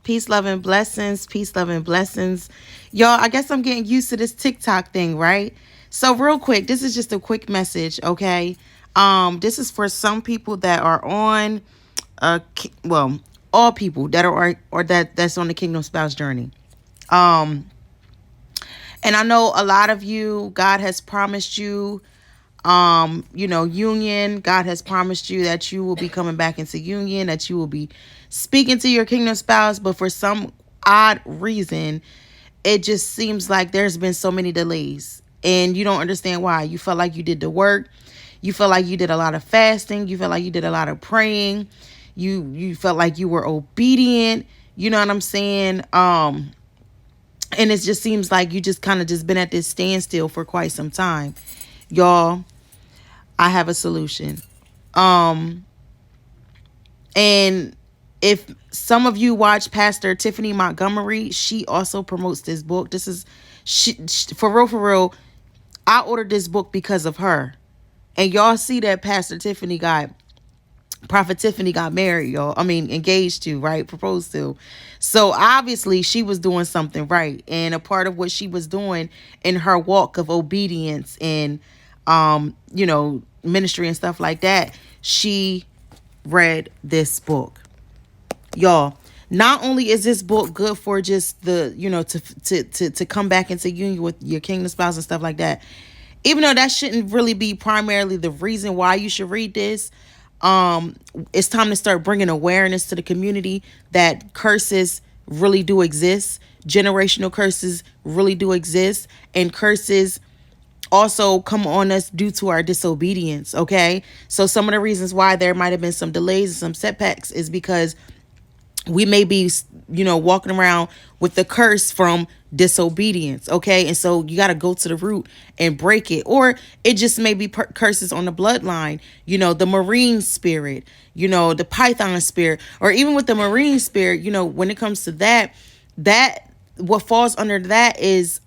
Peace, love, and blessings. Peace, love, and blessings. Y'all, I guess I'm getting used to this TikTok thing, right? So real quick, this is just a quick message, okay? This is for some people that are on well, all people that are or that's on the kingdom spouse journey. Um, and I know a lot of you, God has promised you union. God has promised you that you will be coming back into union, that you will be speaking to your kingdom spouse, but for some odd reason, it just seems like there's been so many delays and you don't understand why. You felt like you did the work. You felt like you did a lot of fasting. You felt like you did a lot of praying. You felt like you were obedient. You know what I'm saying? And it just seems like you just kind of just been at this standstill for quite some time. Y'all, I have a solution. Um, and if some of you watch Pastor Tiffany Montgomery, she also promotes this book. This is for real, for real. I ordered this book because of her. And y'all see that Prophet Tiffany got married, y'all. I mean, engaged to, right? Proposed to. So obviously she was doing something right. And a part of what she was doing in her walk of obedience and, ministry and stuff like that, she read this book. Y'all, not only is this book good for just the, to come back into union with your kingdom spouse and stuff like that, even though that shouldn't really be primarily the reason why you should read this, it's time to start bringing awareness to the community that curses really do exist. Generational curses really do exist. And curses also come on us due to our disobedience, okay? So some of the reasons why there might have been some delays and some setbacks is because we may be, walking around with the curse from disobedience, okay? And so you got to go to the root and break it. Or it just may be curses on the bloodline, the marine spirit, the python spirit, or even with the marine spirit, when it comes to that what falls under that is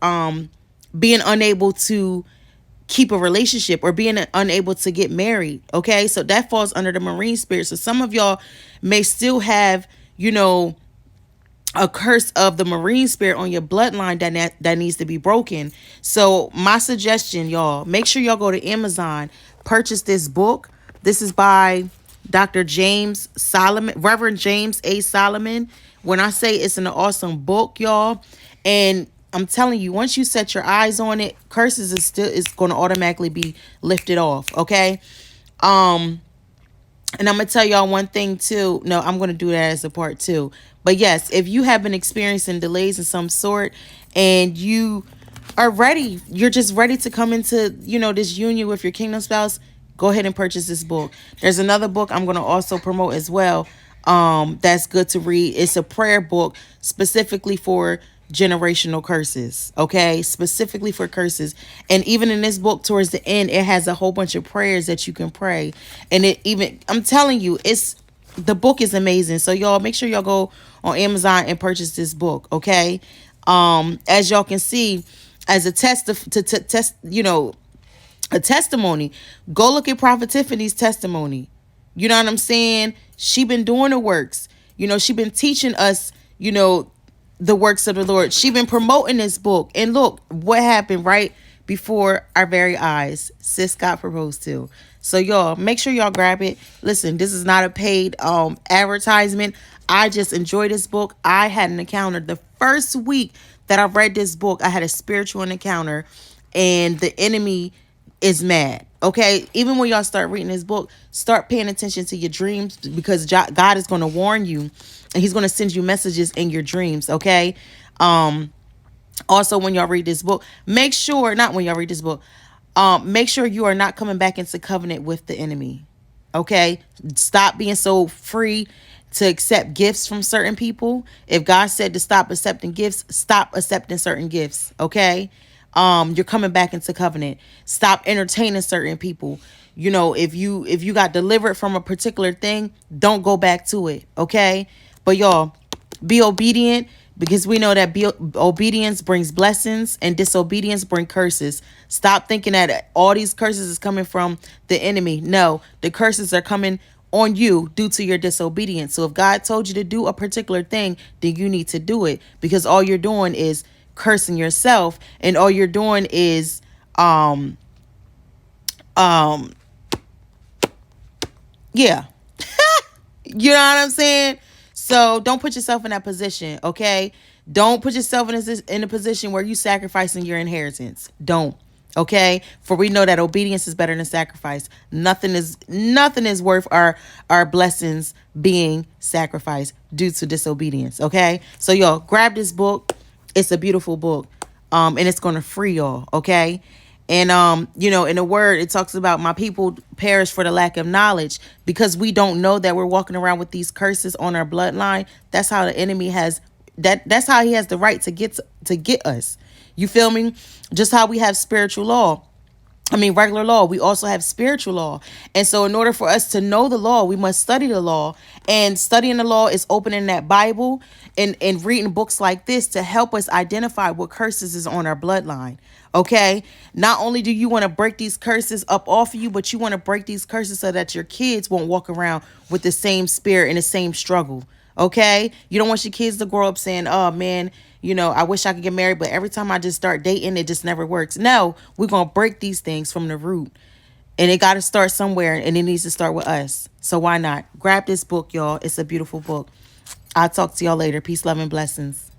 being unable to keep a relationship or being unable to get married, okay? So that falls under the marine spirit. So some of y'all may still have a curse of the marine spirit on your bloodline that needs to be broken. So my suggestion, y'all, make sure y'all go to Amazon, purchase this book. This is by Dr. James Solomon, Reverend James A. Solomon. When I say it's an awesome book, y'all, and I'm telling you, once you set your eyes on it, curses is going to automatically be lifted off, okay? And I'm going to tell y'all one thing too. No, I'm going to do that as a part two. But yes, if you have been experiencing delays of some sort and you are ready, you're just ready to come into, this union with your kingdom spouse, go ahead and purchase this book. There's another book I'm going to also promote as well. That's good to read. It's a prayer book specifically for generational curses, okay? Specifically for curses. And even in this book towards the end, it has a whole bunch of prayers that you can pray. And I'm telling you, the book is amazing. So y'all make sure y'all go on Amazon and purchase this book, okay? As y'all can see, as a a testimony, go look at Prophet Tiffany's testimony. You know what I'm saying? She been doing the works. She been teaching us, the works of the Lord. She been promoting this book. And look what happened right before our very eyes. Sis got proposed to. So y'all, make sure y'all grab it. Listen, this is not a paid advertisement. I just enjoy this book. I had an encounter the first week that I read this book. I had a spiritual encounter and the enemy is mad. Okay, even when y'all start reading this book, start paying attention to your dreams because God is going to warn you and he's going to send you messages in your dreams, okay? Also, when y'all read this book, make sure you are not coming back into covenant with the enemy, okay? Stop being so free to accept gifts from certain people. If God said to stop accepting gifts, stop accepting certain gifts, okay? You're coming back into covenant. Stop entertaining certain people. If you got delivered from a particular thing, don't go back to it, okay? But y'all, be obedient because we know that obedience brings blessings and disobedience brings curses. Stop thinking that all these curses is coming from the enemy. No, the curses are coming on you due to your disobedience. So if God told you to do a particular thing, then you need to do it, because all you're doing is cursing yourself, and all you're doing is um um yeah. You know what I'm saying? So don't put yourself in that position, okay? Don't put yourself in a position where you sacrificing your inheritance. Don't. Okay? For we know that obedience is better than sacrifice. Nothing is worth our blessings being sacrificed due to disobedience. Okay? So y'all grab this book. It's a beautiful book. And it's gonna free y'all, okay? And in the word, it talks about my people perish for the lack of knowledge, because we don't know that we're walking around with these curses on our bloodline. That's how the enemy has that's how he has the right to get us. You feel me? Just how we have spiritual law. I mean, regular law. We also have spiritual law. And so in order for us to know the law, we must study the law. And studying the law is opening that Bible and reading books like this to help us identify what curses is on our bloodline. Okay? Not only do you want to break these curses up off of you, but you want to break these curses so that your kids won't walk around with the same spirit and the same struggle. Okay? You don't want your kids to grow up saying, oh man, I wish I could get married, but every time I just start dating, it just never works. No, we're going to break these things from the root. And it got to start somewhere, and it needs to start with us. So why not? Grab this book, y'all. It's a beautiful book. I'll talk to y'all later. Peace, love, and blessings.